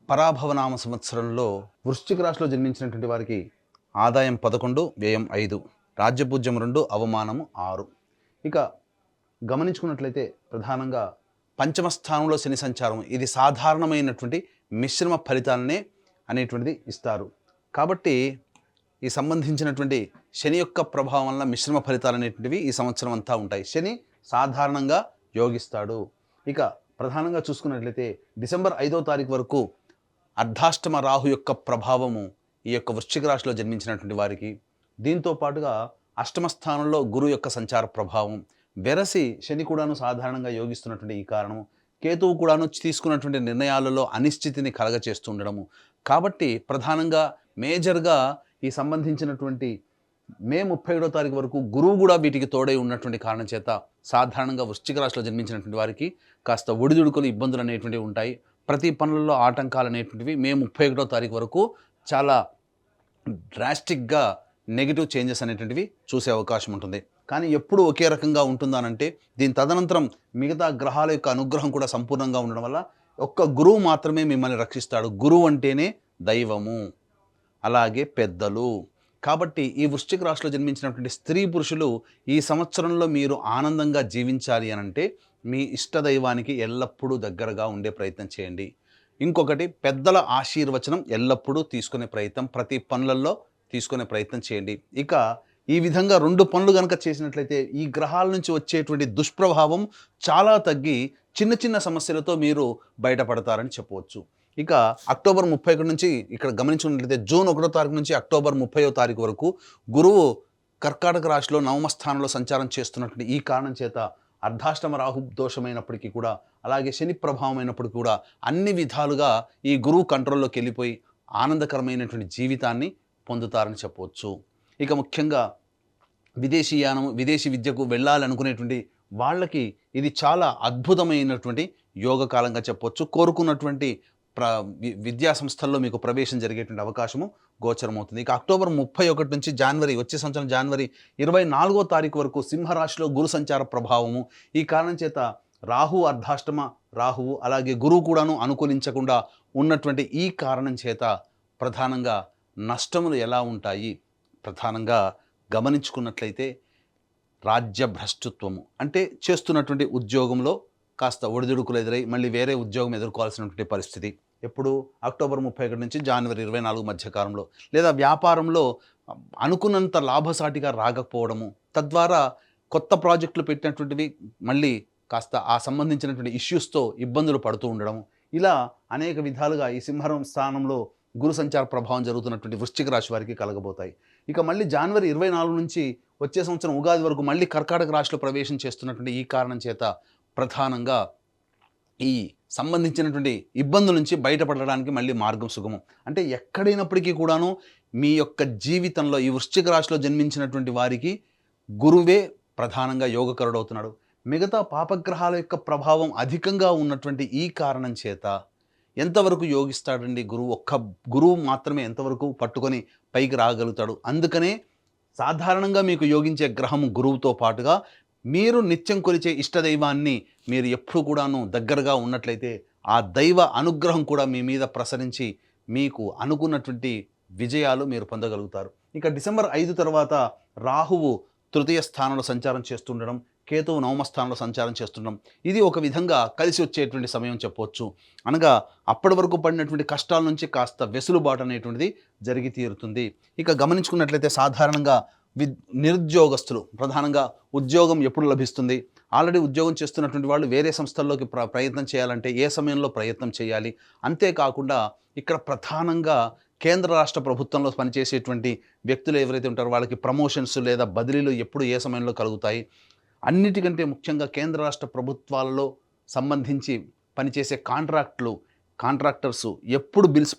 పరాభవనామ సంవత్సరంలో వృశ్చిక రాశిలో జన్మించినటువంటి వారికి ఆదాయం 11, వ్యయం 5, రాజ్యపూజ్యం 2, అవమానము 6. ఇక గమనించుకున్నట్లయితే ప్రధానంగా పంచమ స్థానంలో శని సంచారం ఇది సాధారణమైనటువంటి మిశ్రమ ఫలితాలనే అనేటువంటిది ఇస్తారు. కాబట్టి ఈ సంబంధించినటువంటి శని యొక్క ప్రభావం వల్ల మిశ్రమ ఫలితాలు అనేటువంటివి ఈ సంవత్సరం అంతా ఉంటాయి. శని సాధారణంగా యోగిస్తాడు. ఇక ప్రధానంగా చూసుకున్నట్లయితే డిసెంబర్ 5వ తారీఖు వరకు అర్ధాష్టమ రాహు యొక్క ప్రభావము ఈ యొక్క వృశ్చిక రాశిలో జన్మించినటువంటి వారికి, దీంతో పాటుగా అష్టమ స్థానంలో గురు యొక్క సంచార ప్రభావం, వెరసి శని కూడాను సాధారణంగా యోగిస్తున్నటువంటి ఈ కారణము, కేతువు కూడాను తీసుకున్నటువంటి నిర్ణయాలలో అనిశ్చితిని కలగచేస్తూ ఉండడము. కాబట్టి ప్రధానంగా మేజర్గా ఈ సంబంధించినటువంటి మే 31వ తారీఖు వరకు గురువు కూడా వీటికి తోడై ఉన్నటువంటి కారణం చేత సాధారణంగా వృశ్చిక రాశిలో జన్మించినటువంటి వారికి కాస్త ఒడిదుడుకులు ఇబ్బందులు అనేటువంటివి ఉంటాయి. ప్రతి పనులలో ఆటంకాలు అనేటువంటివి మే 31వ తారీఖు వరకు చాలా డ్రాస్టిక్గా నెగిటివ్ చేంజెస్ అనేటువంటివి చూసే అవకాశం ఉంటుంది. కానీ ఎప్పుడు ఒకే రకంగా ఉంటుందానంటే దీని తదనంతరం మిగతా గ్రహాల యొక్క అనుగ్రహం కూడా సంపూర్ణంగా ఉండడం వల్ల ఒక్క గురువు మాత్రమే మిమ్మల్ని రక్షిస్తాడు. గురువు అంటేనే దైవము, అలాగే పెద్దలు. కాబట్టి ఈ వృశ్చిక రాశిలో జన్మించినటువంటి స్త్రీ పురుషులు ఈ సంవత్సరంలో మీరు ఆనందంగా జీవించాలి అనంటే మీ ఇష్టదైవానికి ఎల్లప్పుడూ దగ్గరగా ఉండే ప్రయత్నం చేయండి. ఇంకొకటి, పెద్దల ఆశీర్వచనం ఎల్లప్పుడూ తీసుకునే ప్రయత్నం, ప్రతి పనులలో తీసుకునే ప్రయత్నం చేయండి. ఇక ఈ విధంగా 2 పనులు కనుక చేసినట్లయితే ఈ గ్రహాల నుంచి వచ్చేటువంటి దుష్ప్రభావం చాలా తగ్గి చిన్న చిన్న సమస్యలతో మీరు బయటపడతారని చెప్పవచ్చు. ఇక అక్టోబర్ 31 నుంచి ఇక్కడ గమనించుకున్నట్లయితే జూన్ 1వ తారీఖు నుంచి అక్టోబర్ 30వ తారీఖు వరకు గురువు కర్కాటక రాశిలో నవమ స్థానంలో సంచారం చేస్తున్నటువంటి ఈ కారణం చేత అర్ధాష్టమ రాహు దోషమైనప్పటికీ కూడా, అలాగే శని ప్రభావం అయినప్పటికీ కూడా అన్ని విధాలుగా ఈ గురువు కంట్రోల్లోకి వెళ్ళిపోయి ఆనందకరమైనటువంటి జీవితాన్ని పొందుతారని చెప్పవచ్చు. ఇక ముఖ్యంగా విదేశీయానం, విదేశీ విద్యకు వెళ్ళాలనుకునేటువంటి వాళ్ళకి ఇది చాలా అద్భుతమైనటువంటి యోగకాలంగా చెప్పవచ్చు. కోరుకున్నటువంటి విద్యా సంస్థల్లో మీకు ప్రవేశం జరిగేటువంటి అవకాశము గోచరమవుతుంది. ఇక అక్టోబర్ 31 నుంచి వచ్చే సంవత్సరం జనవరి 24వ తారీఖు వరకు సింహరాశిలో గురు సంచార ప్రభావము, ఈ కారణం చేత రాహు అర్ధాష్టమ రాహువు అలాగే గురువు కూడాను అనుకూలించకుండా ఉన్నటువంటి ఈ కారణం చేత ప్రధానంగా నష్టములు ఎలా ఉంటాయి, ప్రధానంగా గమనించుకున్నట్లయితే రాజ్య భ్రష్టత్వము అంటే చేస్తున్నటువంటి ఉద్యోగంలో కాస్త ఒడిదుడుకులు ఎదురై మళ్ళీ వేరే ఉద్యోగం ఎదుర్కోవాల్సినటువంటి పరిస్థితి ఎప్పుడు అక్టోబర్ 31 నుంచి జనవరి 24 మధ్యకాలంలో, లేదా వ్యాపారంలో అనుకున్నంత లాభసాటిగా రాకపోవడము, తద్వారా కొత్త ప్రాజెక్టులు పెట్టినటువంటివి మళ్ళీ కాస్త ఆ సంబంధించినటువంటి ఇష్యూస్తో ఇబ్బందులు పడుతూ ఉండడం, ఇలా అనేక విధాలుగా ఈ సింహరం స్థానంలో గురు సంచార ప్రభావం జరుగుతున్నటువంటి వృశ్చిక రాశి వారికి కలగబోతాయి. ఇక మళ్ళీ జనవరి 24 నుంచి వచ్చే సంవత్సరం ఉగాది వరకు మళ్ళీ కర్కాటక రాశిలో ప్రవేశం చేస్తున్నటువంటి ఈ కారణం చేత ప్రధానంగా ఈ సంబంధించినటువంటి ఇబ్బందుల నుంచి బయటపడడానికి మళ్ళీ మార్గం సుగమం. అంటే ఎక్కడైనప్పటికీ కూడాను మీ యొక్క జీవితంలో ఈ వృశ్చిక రాశిలో జన్మించినటువంటి వారికి గురువే ప్రధానంగా యోగకరుడు అవుతున్నాడు. మిగతా పాపగ్రహాల యొక్క ప్రభావం అధికంగా ఉన్నటువంటి ఈ కారణం చేత ఎంతవరకు యోగిస్తాడండి గురువు? ఒక్క గురువు మాత్రమే ఎంతవరకు పట్టుకొని పైకి రాగలుగుతాడు. అందుకనే సాధారణంగా మీకు యోగించే గ్రహము గురువుతో పాటుగా మీరు నిత్యం కొలిచే ఇష్టదైవాన్ని మీరు ఎప్పుడు కూడాను దగ్గరగా ఉన్నట్లయితే ఆ దైవ అనుగ్రహం కూడా మీ మీద ప్రసరించి మీకు అనుకున్నటువంటి విజయాలు మీరు పొందగలుగుతారు. ఇక డిసెంబర్ 5 తర్వాత రాహువు తృతీయ స్థానంలో సంచారం చేస్తుండడం, కేతువు నవమ స్థానంలో సంచారం చేస్తుండడం, ఇది ఒక విధంగా కలిసి వచ్చేటువంటి సమయం చెప్పవచ్చు. అనగా అప్పటి వరకు పడినటువంటి కష్టాల నుంచి కాస్త వెసులుబాటు అనేటువంటిది జరిగి తీరుతుంది. ఇక గమనించుకున్నట్లయితే సాధారణంగా నిరుద్యోగస్తులు ప్రధానంగా ఉద్యోగం ఎప్పుడు లభిస్తుంది, ఆల్రెడీ ఉద్యోగం చేస్తున్నటువంటి వాళ్ళు వేరే సంస్థల్లోకి ప్రయత్నం చేయాలంటే ఏ సమయంలో ప్రయత్నం చేయాలి, అంతేకాకుండా ఇక్కడ ప్రధానంగా కేంద్ర రాష్ట్ర ప్రభుత్వంలో పనిచేసేటువంటి వ్యక్తులు ఎవరైతే ఉంటారో వాళ్ళకి ప్రమోషన్స్ లేదా బదిలీలు ఎప్పుడు ఏ సమయంలో కలుగుతాయి, అన్నిటికంటే ముఖ్యంగా కేంద్ర రాష్ట్ర ప్రభుత్వాలలో సంబంధించి పనిచేసే కాంట్రాక్టర్సు ఎప్పుడు బిల్స్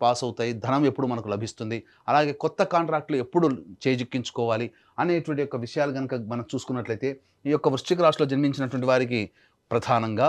పాస్ అవుతాయి, ధనం ఎప్పుడు మనకు లభిస్తుంది, అలాగే కొత్త కాంట్రాక్టులు ఎప్పుడు చేజిక్కించుకోవాలి అనేటువంటి యొక్క విషయాలు కనుక మనం చూసుకున్నట్లయితే ఈ యొక్క వృశ్చిక రాశిలో జన్మించినటువంటి వారికి ప్రధానంగా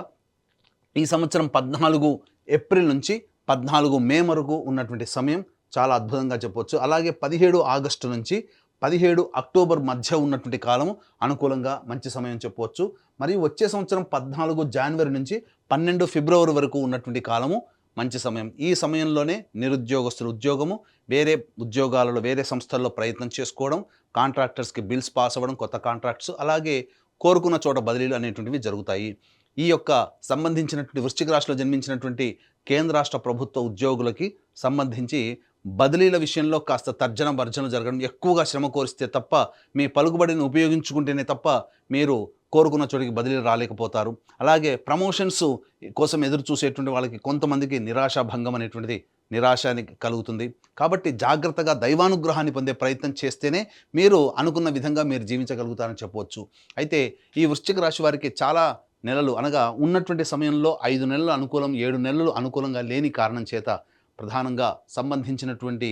ఈ సంవత్సరం 14 ఏప్రిల్ నుంచి 14 మే వరకు ఉన్నటువంటి సమయం చాలా అద్భుతంగా చెప్పవచ్చు. అలాగే 17 ఆగస్టు నుంచి 17 అక్టోబర్ మధ్య ఉన్నటువంటి కాలము అనుకూలంగా మంచి సమయం చెప్పవచ్చు. మరియు వచ్చే సంవత్సరం 14 జనవరి నుంచి 12 ఫిబ్రవరి వరకు ఉన్నటువంటి కాలము మంచి సమయం. ఈ సమయంలోనే నిరుద్యోగస్తులు ఉద్యోగము, వేరే ఉద్యోగాలలో వేరే సంస్థల్లో ప్రయత్నం చేసుకోవడం, కాంట్రాక్టర్స్కి బిల్స్ పాస్ అవ్వడం, కొత్త కాంట్రాక్ట్స్, అలాగే కోరుకున్న చోట బదిలీలు అనేటువంటివి జరుగుతాయి. ఈ యొక్క సంబంధించినటువంటి వృశ్చిక రాశిలో జన్మించినటువంటి కేంద్ర రాష్ట్ర ప్రభుత్వ ఉద్యోగులకి సంబంధించి బదిలీల విషయంలో కాస్త తర్జన భర్జన జరగడం, ఎక్కువగా శ్రమ కోరిస్తే తప్ప, మీ పలుకుబడిని ఉపయోగించుకుంటేనే తప్ప మీరు కోరుకున్న చోటికి బదిలీలు రాలేకపోతారు. అలాగే ప్రమోషన్స్ కోసం ఎదురు చూసేటువంటి వాళ్ళకి కొంతమందికి నిరాశాభంగం అనేటువంటిది నిరాశానికి కలుగుతుంది. కాబట్టి జాగ్రత్తగా దైవానుగ్రహాన్ని పొందే ప్రయత్నం చేస్తేనే మీరు అనుకున్న విధంగా మీరు జీవించగలుగుతారని చెప్పవచ్చు. అయితే ఈ వృశ్చిక రాశి వారికి చాలా నెలలు అనగా ఉన్నటువంటి సమయంలో 5 నెలలు అనుకూలం, 7 నెలలు అనుకూలంగా లేని కారణం చేత ప్రధానంగా సంబంధించినటువంటి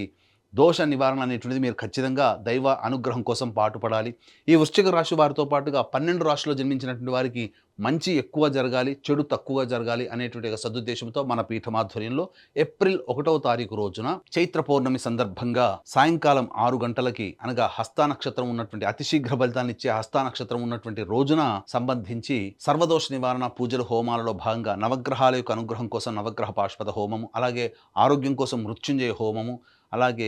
దోష నివారణ అనేటువంటిది మీరు ఖచ్చితంగా దైవ అనుగ్రహం కోసం పాటుపడాలి. ఈ వృశ్చిక రాశి వారితో పాటుగా 12 రాశుల్లో జన్మించినటువంటి వారికి మంచి ఎక్కువ జరగాలి, చెడు తక్కువ జరగాలి అనేటువంటి ఒక సదుద్దేశంతో మన పీఠమాధ్వర్యంలో ఏప్రిల్ 1వ తారీఖు రోజున చైత్ర పౌర్ణమి సందర్భంగా సాయంకాలం 6 గంటలకి అనగా హస్త నక్షత్రం ఉన్నటువంటి అతి శీఘ్ర ఫలితాన్ని ఇచ్చే హస్త నక్షత్రం ఉన్నటువంటి రోజున సంబంధించి సర్వదోష నివారణ పూజలు హోమాలలో భాగంగా నవగ్రహాల యొక్క అనుగ్రహం కోసం నవగ్రహ పాశుపత హోమము, అలాగే ఆరోగ్యం కోసం మృత్యుంజయ హోమము, అలాగే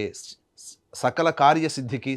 సకల కార్యసిద్ధికి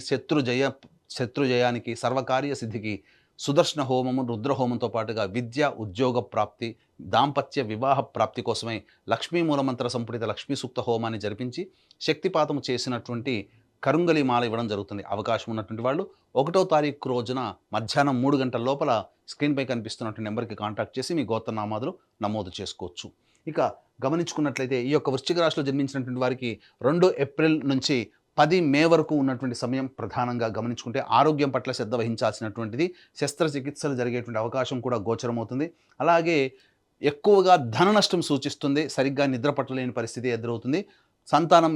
శత్రుజయానికి సర్వకార్య సిద్ధికి సుదర్శన హోమము, రుద్రహోమంతో పాటుగా విద్య ఉద్యోగ ప్రాప్తి, దాంపత్య వివాహ ప్రాప్తి కోసమై లక్ష్మీ మూలమంత్ర సంపుటిత లక్ష్మీ సూక్త హోమాన్ని జరిపించి శక్తిపాతము చేసినటువంటి కరుంగలి మాల ఇవ్వడం జరుగుతుంది. అవకాశం ఉన్నటువంటి వాళ్ళు 1వ తారీఖు రోజున మధ్యాహ్నం 3 గంటల లోపల స్క్రీన్పై కనిపిస్తున్నటువంటి నెంబర్కి కాంటాక్ట్ చేసి మీ గోత్రనామాదులు నమోదు చేసుకోవచ్చు. ఇక గమనించుకున్నట్లయితే ఈ యొక్క వృశ్చిక రాశిలో జన్మించినటువంటి వారికి 2 ఏప్రిల్ నుంచి 10 మే వరకు ఉన్నటువంటి సమయం ప్రధానంగా గమనించుకుంటే ఆరోగ్యం పట్ల శ్రద్ధ వహించాల్సినటువంటిది, శస్త్రచికిత్సలు జరిగేటువంటి అవకాశం కూడా గోచరమవుతుంది. అలాగే ఎక్కువగా ధన నష్టం సూచిస్తుంది, సరిగ్గా నిద్ర పట్టలేని పరిస్థితి ఎదురవుతుంది, సంతానం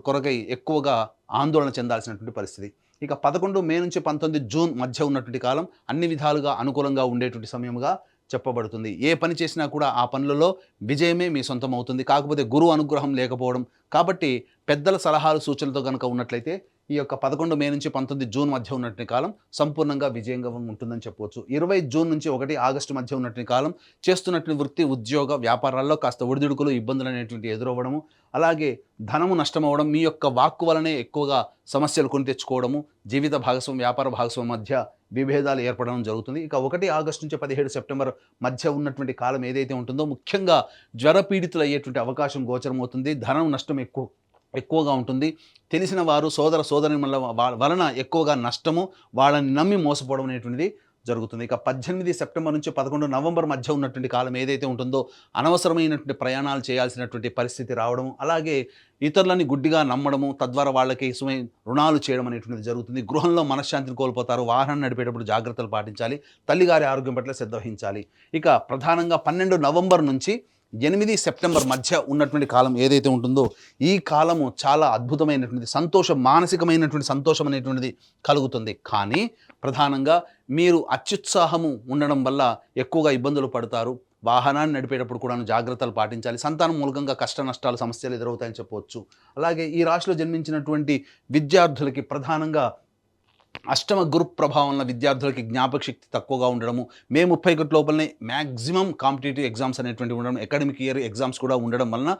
కొరకై ఎక్కువగా ఆందోళన చెందాల్సినటువంటి పరిస్థితి. ఇక 11 మే నుంచి 19 జూన్ మధ్య ఉన్నటువంటి కాలం అన్ని విధాలుగా అనుకూలంగా ఉండేటువంటి సమయముగా చెప్పబడుతుంది. ఏ పని చేసినా కూడా ఆ పనులలో విజయమే మీ సొంతం అవుతుంది. కాకపోతే గురువు అనుగ్రహం లేకపోవడం, కాబట్టి పెద్దల సలహాలు సూచనలతో కనుక ఉన్నట్లయితే ఈ యొక్క 11 మే నుంచి 19 జూన్ మధ్య ఉన్నటువంటి కాలం సంపూర్ణంగా విజయంగా ఉంటుందని చెప్పవచ్చు. 20 జూన్ నుంచి 1 ఆగస్టు మధ్య ఉన్నటువంటి కాలం చేస్తున్నటువంటి వృత్తి ఉద్యోగ వ్యాపారాల్లో కాస్త ఒడిదుడుకులు ఇబ్బందులు అనేటువంటి ఎదురవ్వడము, అలాగే ధనము నష్టమవడం, మీ యొక్క వాక్కు వలనే ఎక్కువగా సమస్యలు కొని తెచ్చుకోవడము, జీవిత భాగస్వామి వ్యాపార భాగస్వామి మధ్య విభేదాలు ఏర్పడడం జరుగుతుంది. ఇక 1 ఆగస్టు నుంచి 17 సెప్టెంబర్ మధ్య ఉన్నటువంటి కాలం ఏదైతే ఉంటుందో ముఖ్యంగా జ్వరపీడితులు అయ్యేటువంటి అవకాశం గోచరమవుతుంది. ధనం నష్టం ఎక్కువగా ఉంటుంది. తెలిసిన వారు సోదరుల వలన ఎక్కువగా నష్టము, వాళ్ళని నమ్మి మోసపోవడం అనేటువంటిది జరుగుతుంది. ఇక 18 సెప్టెంబర్ నుంచి 11 నవంబర్ మధ్య ఉన్నటువంటి కాలం ఏదైతే ఉంటుందో అనవసరమైనటువంటి ప్రయాణాలు చేయాల్సినటువంటి పరిస్థితి రావడం, అలాగే ఇతరులని గుడ్డిగా నమ్మడము, తద్వారా వాళ్ళకి రుణాలు చేయడం అనేటువంటిది జరుగుతుంది. గృహంలో మనశ్శాంతిని కోల్పోతారు. వాహనం నడిపేటప్పుడు జాగ్రత్తలు పాటించాలి. తల్లిగారి ఆరోగ్యం పట్ల శ్రద్ధ వహించాలి. ఇక ప్రధానంగా 12 నవంబర్ నుంచి 8 సెప్టెంబర్ మధ్య ఉన్నటువంటి కాలం ఏదైతే ఉంటుందో ఈ కాలము చాలా అద్భుతమైనటువంటి మానసికమైనటువంటి సంతోషం అనేటువంటిది కలుగుతుంది. కానీ ప్రధానంగా మీరు అత్యుత్సాహము ఉండడం వల్ల ఎక్కువగా ఇబ్బందులు పడతారు. వాహనాన్ని నడిపేటప్పుడు కూడా జాగ్రత్తలు పాటించాలి. సంతానం మూలంగా కష్ట నష్టాలు సమస్యలు ఎదురవుతాయని చెప్పవచ్చు. అలాగే ఈ రాశిలో జన్మించినటువంటి విద్యార్థులకి ప్రధానంగా అష్టమ గురు ప్రభావం వల్ల విద్యార్థులకి జ్ఞాపక శక్తి తక్కువగా ఉండడము, మే 31 లోపలనే మ్యాక్సిమం కాంపిటేటివ్ ఎగ్జామ్స్ అనేటువంటివి ఉండడం, అకాడమిక్ ఇయర్ ఎగ్జామ్స్ కూడా ఉండడం వలన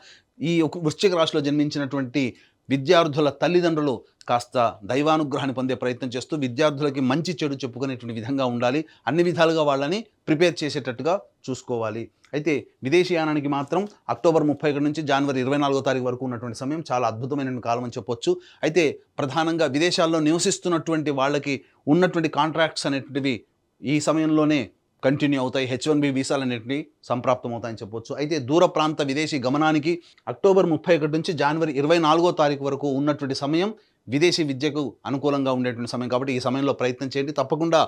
ఈ వృశ్చిక రాశిలో జన్మించినటువంటి విద్యార్థుల తల్లిదండ్రులు కాస్త దైవానుగ్రహాన్ని పొందే ప్రయత్నం చేస్తూ విద్యార్థులకి మంచి చెడు చెప్పుకునేటువంటి విధంగా ఉండాలి. అన్ని విధాలుగా వాళ్ళని ప్రిపేర్ చేసేటట్టుగా చూసుకోవాలి. అయితే విదేశీయానానికి మాత్రం అక్టోబర్ 31 నుంచి జనవరి 24వ తారీఖు వరకు ఉన్నటువంటి సమయం చాలా అద్భుతమైన కాలం అని చెప్పొచ్చు. అయితే ప్రధానంగా విదేశాల్లో నివసిస్తున్నటువంటి వాళ్ళకి ఉన్నటువంటి కాంట్రాక్ట్స్ అనేటువంటివి ఈ సమయంలోనే కంటిన్యూ అవుతాయి. H1B వీసాలు అనేటివి సంప్రాప్తం అవుతాయని చెప్పొచ్చు. అయితే దూర ప్రాంత విదేశీ గమనానికి అక్టోబర్ 31 నుంచి జనవరి 24వ తారీఖు వరకు ఉన్నటువంటి సమయం విదేశీ విద్యకు అనుకూలంగా ఉండేటువంటి సమయం. కాబట్టి ఈ సమయంలో ప్రయత్నం చేయండి, తప్పకుండా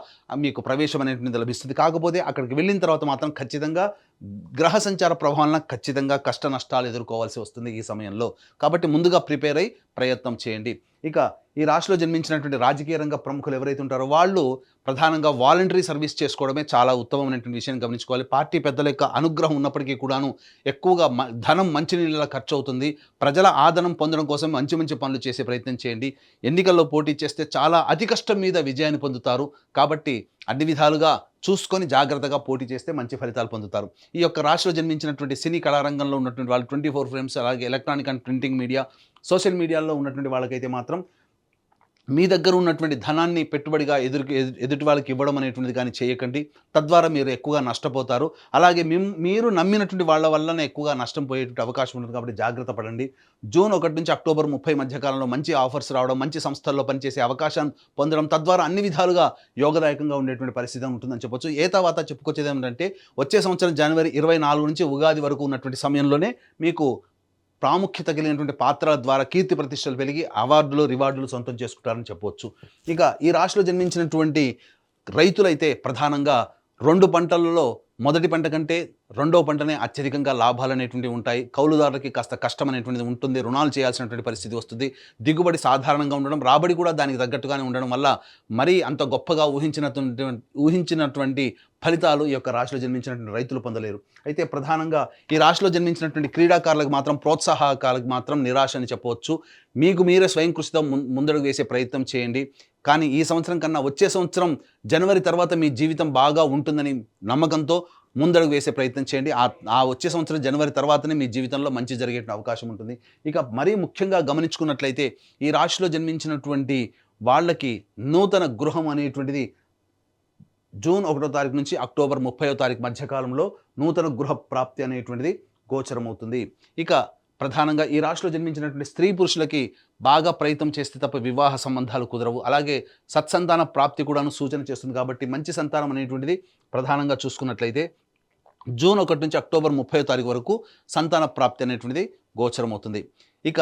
మీకు ప్రవేశం అనేటువంటిది లభిస్తుంది. కాకపోతే అక్కడికి వెళ్ళిన తర్వాత మాత్రం ఖచ్చితంగా గ్రహ సంచార ప్రభావాలన ఖచ్చితంగా కష్ట నష్టాలు ఎదుర్కోవాల్సి వస్తుంది ఈ సమయంలో. కాబట్టి ముందుగా ప్రిపేర్ అయ్యి ప్రయత్నం చేయండి. ఇక ఈ రాశిలో జన్మించినటువంటి రాజకీయ రంగ ప్రముఖులు ఎవరైతే ఉంటారో వాళ్ళు ప్రధానంగా వాలంటరీ సర్వీస్ చేసుకోవడమే చాలా ఉత్తమమైనటువంటి విషయాన్ని గమనించుకోవాలి. పార్టీ పెద్దల యొక్క అనుగ్రహం ఉన్నప్పటికీ కూడాను ఎక్కువగా ధనం మంచినీళ్ళలా ఖర్చు అవుతుంది. ప్రజల ఆదరణ పొందడం కోసం మంచి మంచి పనులు చేసే ప్రయత్నం చేయండి. ఎన్నికల్లో పోటీ చేస్తే చాలా అతి కష్టం మీద విజయాన్ని పొందుతారు. కాబట్టి అన్ని విధాలుగా చూసుకొని జాగ్రత్తగా పోటీ చేస్తే మంచి ఫలితాలు పొందుతారు. ఈ యొక్క రాశిలో జన్మించినటువంటి సినీ కళారంగంలో ఉన్నటువంటి వాళ్ళు 24 ఫ్రేమ్స్, అలాగే electronic and printing media, social మీడియాలో ఉన్నటువంటి వాళ్ళకైతే మాత్రం మీ దగ్గర ఉన్నటువంటి ధనాన్ని పెట్టుబడిగా ఎదుటి వాళ్ళకి ఇవ్వడం అనేటువంటిది కానీ చేయకండి. తద్వారా మీరు ఎక్కువగా నష్టపోతారు. అలాగే మీరు నమ్మినటువంటి వాళ్ళ వల్లనే ఎక్కువగా నష్టం పోయేటువంటి అవకాశం ఉంటుంది. కాబట్టి జాగ్రత్త పడండి. జూన్ 1 నుంచి అక్టోబర్ 30 మధ్య కాలంలో మంచి ఆఫర్స్ రావడం, మంచి సంస్థల్లో పనిచేసే అవకాశాన్ని పొందడం, తద్వారా అన్ని విధాలుగా యోగదాయకంగా ఉండేటువంటి పరిస్థితి ఉంటుందని చెప్పొచ్చు. తర్వాత చెప్పుకొచ్చేది ఏమిటంటే వచ్చే సంవత్సరం జనవరి 24 నుంచి ఉగాది వరకు ఉన్నటువంటి సమయంలోనే మీకు ప్రాముఖ్యత కలిగినటువంటి పాత్రల ద్వారా కీర్తి ప్రతిష్టలు పెరిగి అవార్డులు, రివార్డులు సొంతం చేసుకుంటారని చెప్పవచ్చు. ఇక ఈ రాశిలో జన్మించినటువంటి రైతులైతే ప్రధానంగా 2 పంటలలో మొదటి పంట కంటే రెండో పంటనే అత్యధికంగా లాభాలు అనేటువంటివి ఉంటాయి. కౌలుదారులకి కాస్త కష్టం అనేటువంటిది ఉంటుంది. రుణాలు చేయాల్సినటువంటి పరిస్థితి వస్తుంది. దిగుబడి సాధారణంగా ఉండడం, రాబడి కూడా దానికి తగ్గట్టుగానే ఉండడం వల్ల మరీ అంత గొప్పగా ఊహించినటువంటి ఫలితాలు ఈ యొక్క రాశిలో జన్మించినటువంటి రైతులు పొందలేరు. అయితే ప్రధానంగా ఈ రాశిలో జన్మించినటువంటి క్రీడాకారులకు మాత్రం, ప్రోత్సాహకాలకు మాత్రం నిరాశ అని చెప్పవచ్చు. మీకు మీరే స్వయం కృషితో ముందడుగు వేసే ప్రయత్నం చేయండి. కానీ ఈ సంవత్సరం కన్నా వచ్చే సంవత్సరం జనవరి తర్వాత మీ జీవితం బాగా ఉంటుందని నమ్మకంతో ముందడుగు వేసే ప్రయత్నం చేయండి. ఆ వచ్చే సంవత్సరం జనవరి తర్వాతనే మీ జీవితంలో మంచి జరిగే అవకాశం ఉంటుంది. ఇక మరీ ముఖ్యంగా గమనించుకున్నట్లయితే ఈ రాశిలో జన్మించినటువంటి వాళ్ళకి నూతన గృహం అనేటువంటిది జూన్ 1వ తారీఖు నుంచి అక్టోబర్ 30వ తారీఖు మధ్యకాలంలో నూతన గృహ ప్రాప్తి అనేటువంటిది గోచరమవుతుంది. ఇక ప్రధానంగా ఈ రాశిలో జన్మించినటువంటి స్త్రీ పురుషులకి బాగా ప్రయత్నం చేస్తే తప్ప వివాహ సంబంధాలు కుదరవు. అలాగే సత్సంతాన ప్రాప్తి కూడాను సూచన చేస్తుంది. కాబట్టి మంచి సంతానం అనేటువంటిది ప్రధానంగా చూసుకున్నట్లయితే జూన్ 1 నుంచి అక్టోబర్ 30వ తారీఖు వరకు సంతాన ప్రాప్తి అనేటువంటిది గోచరమవుతుంది. ఇక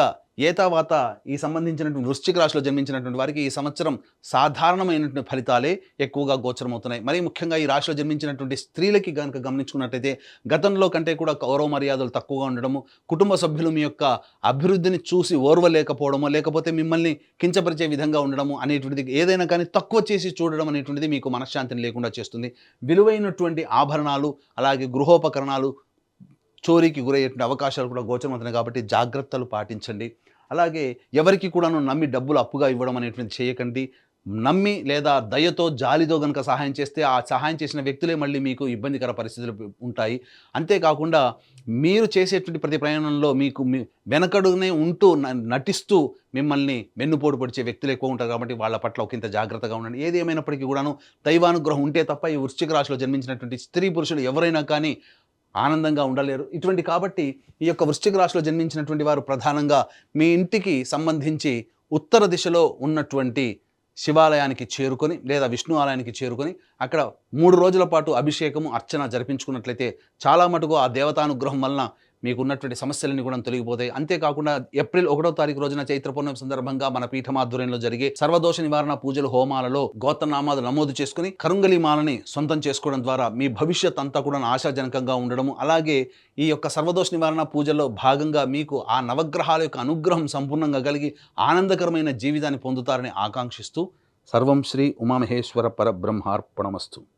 తర్వాత ఈ సంబంధించినటువంటి వృశ్చిక రాశిలో జన్మించినటువంటి వారికి ఈ సంవత్సరం సాధారణమైనటువంటి ఫలితాలే ఎక్కువగా గోచరమవుతున్నాయి. మరీ ముఖ్యంగా ఈ రాశిలో జన్మించినటువంటి స్త్రీలకి కనుక గమనించుకున్నట్టయితే గతంలో కంటే కూడా గౌరవ మర్యాదలు తక్కువగా ఉండడము, కుటుంబ సభ్యులు మీ యొక్క అభివృద్ధిని చూసి ఓర్వలేకపోవడము, లేకపోతే మిమ్మల్ని కించపరిచే విధంగా ఉండడము అనేటువంటిది, ఏదైనా కానీ తక్కువ చేసి చూడడం అనేటువంటిది మీకు మనశ్శాంతిని లేకుండా చేస్తుంది. విలువైనటువంటి ఆభరణాలు, అలాగే గృహోపకరణాలు చోరీకి గురయ్యేటువంటి అవకాశాలు కూడా గోచరమవుతున్నాయి. కాబట్టి జాగ్రత్తలు పాటించండి. అలాగే ఎవరికి కూడాను నమ్మి డబ్బులు అప్పుగా ఇవ్వడం అనేటువంటిది చేయకండి. నమ్మి లేదా దయతో, జాలితో కనుక సహాయం చేస్తే ఆ సహాయం చేసిన వ్యక్తులే మళ్ళీ మీకు ఇబ్బందికర పరిస్థితులు ఉంటాయి. అంతేకాకుండా మీరు చేసేటువంటి ప్రతి ప్రయాణంలో మీకు వెనకడునే ఉంటూ నటిస్తూ మిమ్మల్ని వెన్నుపోటు పొడిచే వ్యక్తులు ఎక్కువ ఉంటారు. కాబట్టి వాళ్ళ పట్ల ఒకంత జాగ్రత్తగా ఉండండి. ఏది ఏమైనప్పటికీ కూడాను దైవానుగ్రహం ఉంటే తప్ప ఈ వృశ్చిక రాశిలో జన్మించినటువంటి స్త్రీ పురుషులు ఎవరైనా కానీ ఆనందంగా ఉండలేరు. కాబట్టి ఈ యొక్క వృశ్చిక రాశిలో జన్మించినటువంటి వారు ప్రధానంగా మీ ఇంటికి సంబంధించి ఉత్తర దిశలో ఉన్నటువంటి శివాలయానికి చేరుకొని లేదా విష్ణు ఆలయానికి చేరుకొని అక్కడ 3 రోజుల పాటు అభిషేకము, అర్చన జరిపించుకున్నట్లయితే చాలా మటుకు ఆ దేవతానుగ్రహం వలన మీకు ఉన్నటువంటి సమస్యలన్నీ కూడా తొలగిపోతాయి. అంతేకాకుండా ఏప్రిల్ 1వ తారీఖు రోజున చైత్ర పౌర్ణమి సందర్భంగా మన పీఠమాధ్వర్యంలో జరిగే సర్వదోష నివారణ పూజలు, హోమాలలో గోత్రనామాలు నమోదు చేసుకుని కరుంగలి మాలని సొంతం చేసుకోవడం ద్వారా మీ భవిష్యత్ అంతా కూడా ఆశాజనకంగా ఉండడము, అలాగే ఈ యొక్క సర్వదోష నివారణ పూజల్లో భాగంగా మీకు ఆ నవగ్రహాల యొక్క అనుగ్రహం సంపూర్ణంగా కలిగి ఆనందకరమైన జీవితాన్ని పొందుతారని ఆకాంక్షిస్తూ సర్వం శ్రీ ఉమామహేశ్వర పరబ్రహ్మార్పణమస్తు.